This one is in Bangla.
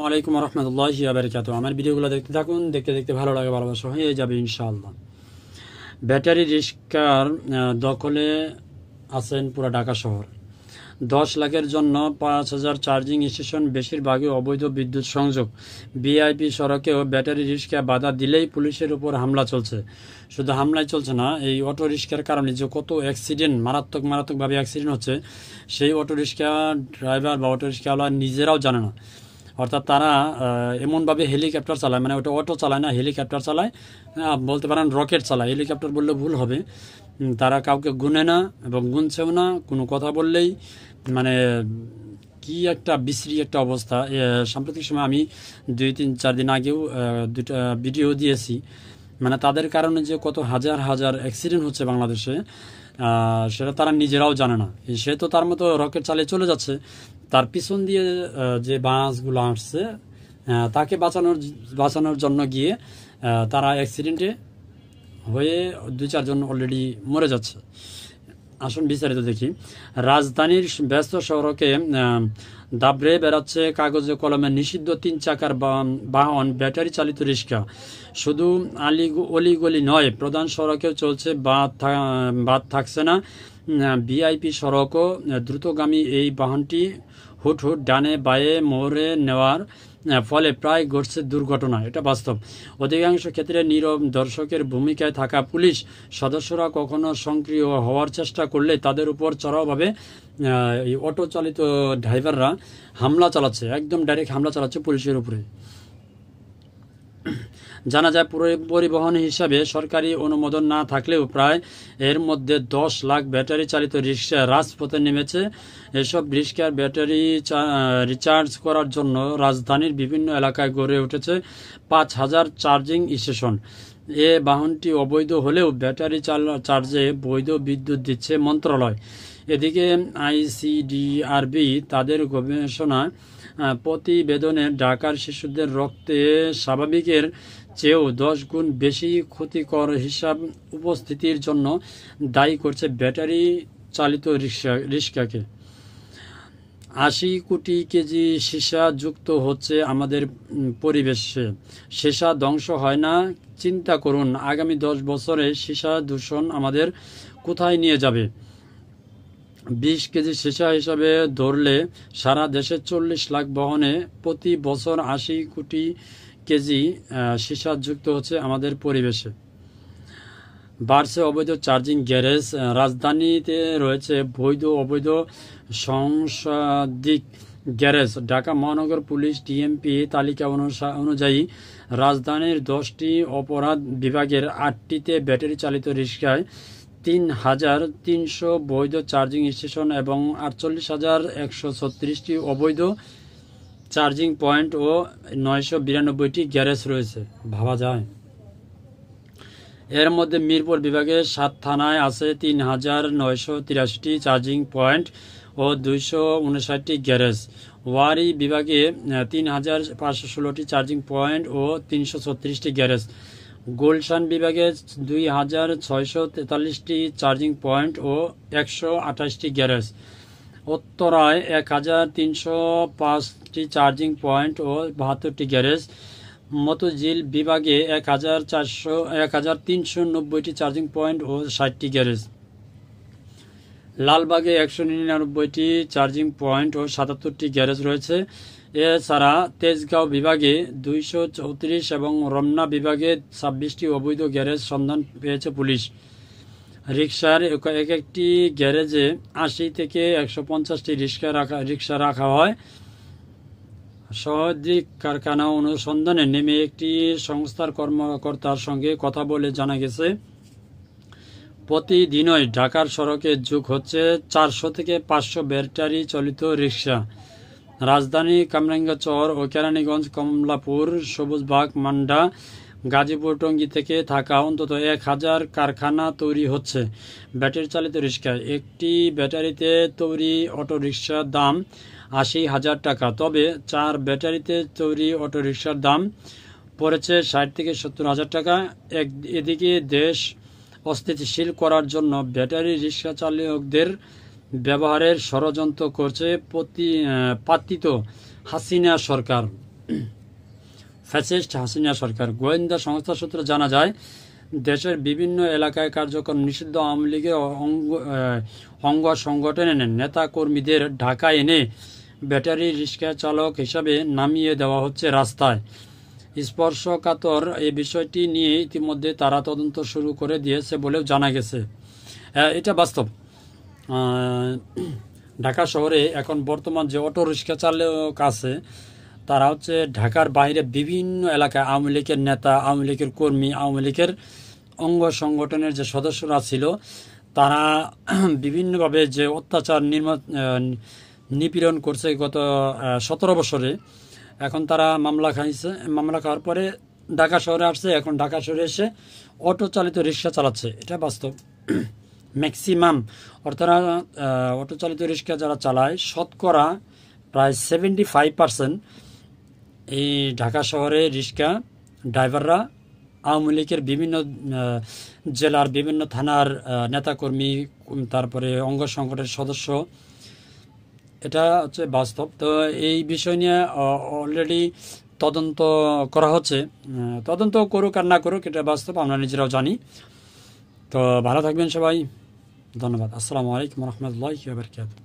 ওয়ালাইকুম রহমতুল্লাহি ওয়া বারাকাতুহু। আমার ভিডিওগুলো দেখতে থাকুন, দেখতে দেখতে ভালো লাগে, ভালোবাসা হয়ে যাবে ইনশাআল্লাহ। ব্যাটারি রিক্সার দখলে আছেন পুরো ঢাকা শহর। 10 লাখের জন্য 5,000 চার্জিং স্টেশন, বেশিরভাগই অবৈধ বিদ্যুৎ সংযোগ। ভিআইপি সড়কেও ব্যাটারি রিক্সা বাধা দিলেই পুলিশের উপর হামলা চলছে। শুধু হামলাই চলছে না, এই অটো রিক্সার কারণে যে কত অ্যাক্সিডেন্ট, মারাত্মকভাবে অ্যাক্সিডেন্ট হচ্ছে, সেই অটো রিক্সা ড্রাইভার বা অটো রিক্সাওয়ালা নিজেরাও জানে না। অর্থাৎ তারা এমনভাবে হেলিকপ্টার চালায়, মানে ওটা অটো চালায় না, হেলিকপ্টার চালায়, বলতে পারেন রকেট চালায়। হেলিকপ্টার বললে ভুল হবে। তারা কাউকে গুনে না এবং গুনছেও না। কোনো কথা বললেই মানে কি একটা বিশ্রী একটা অবস্থা। সাম্প্রতিক সময় আমি 2-3-4 দিন আগেও দুটা ভিডিও দিয়েছি। মানে তাদের কারণে যে কত হাজার হাজার অ্যাক্সিডেন্ট হচ্ছে বাংলাদেশে, সেটা তারা নিজেরাও জানে না। সে তো তার মতো রকেট চালিয়ে চলে যাচ্ছে, তার পিছন দিয়ে যে বাসগুলো আসছে তাকে বাঁচানোর জন্য গিয়ে তারা অ্যাক্সিডেন্টে হয়ে 2-4 জন অলরেডি মরে যাচ্ছে। আসুন বিস্তারিত দেখি। রাজধানীর ব্যস্ত সড়কে দাবড়ে বেড়াচ্ছে কাগজে কলমে নিষিদ্ধ 3 চাকার বাহন ব্যাটারি চালিত রিক্সা। শুধু অলিগলি নয়, প্রধান সড়কেও চলছে, বাদ থাকছে না। ভিআইপি সড়কও দ্রুতগামী এই বাহনটি হুট ডানে বায়ে মোড়ে নেওয়ার ফলে প্রায় ঘটছে দুর্ঘটনা। এটা বাস্তব। অধিকাংশ ক্ষেত্রে নীরব দর্শকের ভূমিকায় থাকা পুলিশ সদস্যরা কখনো সক্রিয় হওয়ার চেষ্টা করলে তাদের উপর চড়াওভাবে এই অটো চালিত ড্রাইভাররা হামলা চালাচ্ছে, একদম ডাইরেক্ট হামলা চালাচ্ছে পুলিশের উপরে। জানা যায়, পরিবহন হিসাবে সরকারি অনুমোদন না থাকলেও প্রায় এর মধ্যে 10 লাখ ব্যাটারি চালিত রিক্সা রাজপথে নেমেছে। এসব রিক্সার ব্যাটারি রিচার্জ করার জন্য রাজধানীর বিভিন্ন এলাকায় গড়ে উঠেছে 5,000 চার্জিং স্টেশন। এ বাহনটি অবৈধ হলেও ব্যাটারি চার্জে বৈধ বিদ্যুৎ দিচ্ছে মন্ত্রণালয়। এদিকে আইসিডিআরবি তাদের গবেষণা প্রতিবেদনে ঢাকার শিশুদের রক্তে স্বাভাবিকের চেয়েও 10 গুণ বেশি ক্ষতিকর হিসাব উপস্থিতির জন্য দায়ী করছে ব্যাটারি চালিত রিক্সাকে। 80 কোটি কেজি সীসা যুক্ত হচ্ছে আমাদের পরিবেশে। সীসা ধ্বংস হয় না। চিন্তা করুন, আগামী 10 বছরে সীসা দূষণ আমাদের কোথায় নিয়ে যাবে। 20 কেজি সীসা হিসাবে ধরলে সারা দেশে 40 লাখ বাহনে প্রতি বছর 80 কোটি কেজি সীসা যুক্ত হচ্ছে আমাদের পরিবেশে। বাড়ছে অবৈধ চার্জিং গ্যারেজ। রাজধানীতে রয়েছে বৈধ অবৈধ সংসাদিক গ্যারেজ। ঢাকা মহানগর পুলিশ ডিএমপি তালিকা অনুযায়ী রাজধানীর 10টি অপরাধ বিভাগের 8টিতে ব্যাটারি চালিত রিক্সায় 3,300 বৈধ চার্জিং স্টেশন এবং 48,136টি অবৈধ চার্জিং পয়েন্ট ও 992টি গ্যারেজ রয়েছে। ভাবা যায়। এর মধ্যে মিরপুর বিভাগে 7 থানায় আছে 3,983টি চার্জিং পয়েন্ট ও 259টি গ্যারেজ। ওয়ারী বিভাগে 3,516টি চার্জিং পয়েন্ট ও 336টি গ্যারেজ। গুলশান বিভাগে 2,643টি চার্জিং পয়েন্ট ও 128টি গ্যারেজ। উত্তরায় 1,305টি চার্জিং পয়েন্ট ও 72টি গ্যারেজ। মতিঝিল বিভাগে 1,390টি চার্জিং পয়েন্ট ও 60টি গ্যারেজ। লালবাগে 199টি চার্জিং পয়েন্ট ও 77টি গ্যারেজ রয়েছে। এছাড়া তেজগাঁও বিভাগে 234 এবং রমনা বিভাগে 26টি অবৈধ গ্যারেজ সন্ধান পেয়েছে পুলিশ। রিক্সার একটি গ্যারেজে 80 থেকে 150টি রিক্সা রাখা হয়। সহদ্রিক কারখানা অনুসন্ধানে নেমে একটি সংস্থার কর্মকর্তার সঙ্গে কথা বলে জানা গেছে, প্রতিদিনই ঢাকার সড়কে যোগ হচ্ছে 400 থেকে 500 ব্যাটারি চালিত রিক্সা। রাজধানী কামরাঙ্গীরচর ও কেরানীগঞ্জ, কমলাপুর, সবুজবাগ, মান্ডা, গাজীপুর, টঙ্গী থেকে থাকা অন্তত 1,000 কারখানা তৈরি হচ্ছে ব্যাটারি চালিত রিক্সা। একটি ব্যাটারিতে তৈরি অটো রিক্সার দাম 80,000 টাকা। তবে 4 ব্যাটারিতে তৈরি অটো রিক্সার দাম পড়েছে 60 থেকে 70,000 টাকা। এদিকে দেশ অস্থিতিশীল করার জন্য ব্যাটারি রিক্সা চালকদের ব্যবহারের ষড়যন্ত্র করছে পাতিত হাসিনা সরকার। ফ্যাসিস্ট হাসিনা সরকার। গোয়েন্দা সংস্থা সূত্রে জানা যায়, দেশের বিভিন্ন এলাকায় কার্যক্রম নিষিদ্ধ আওয়ামী লীগের অঙ্গ সংগঠনের নেতা কর্মীদের ঢাকায় এনে ব্যাটারি রিক্সা চালক হিসাবে নামিয়ে দেওয়া হচ্ছে রাস্তায়। স্পর্শকাতর এই বিষয়টি নিয়ে ইতিমধ্যে তারা তদন্ত শুরু করে দিয়েছে বলেও জানা গেছে। এটা বাস্তব। ঢাকা শহরে এখন বর্তমান যে অটো রিক্সা চালক আছে, তারা হচ্ছে ঢাকার বাইরে বিভিন্ন এলাকায় আওয়ামী লীগের নেতা, আওয়ামী লীগের কর্মী, আওয়ামী লীগের অঙ্গ সংগঠনের যে সদস্যরা ছিল, তারা বিভিন্নভাবে যে অত্যাচার নিপীড়ন করছে গত 17 বছরে। এখন তারা মামলা খাওয়ার পরে ঢাকা শহরে আসছে। এখন ঢাকা শহরে এসে অটো চালিত রিক্সা চালাচ্ছে। এটা বাস্তব। ম্যাক্সিমাম অর্থাৎ অটো চালিত রিক্সা যারা চালায়, শতকরা প্রায় 75% এই ঢাকা শহরে রিক্সা ড্রাইভাররা আওয়ামী লীগের বিভিন্ন জেলার বিভিন্ন থানার নেতাকর্মী, তারপরে অঙ্গ সংগঠনের সদস্য। এটা হচ্ছে বাস্তব। তো এই বিষয় নিয়ে অলরেডি তদন্ত করা হচ্ছে। তদন্ত করুক আর না করুক, এটা বাস্তব, আমরা নিজেরাও জানি। তো ভালো থাকবেন সবাই। ধন্যবাদ। আসসালামু আলাইকুম রহমতুল্লাহি ওয়া বারাকাতুহু।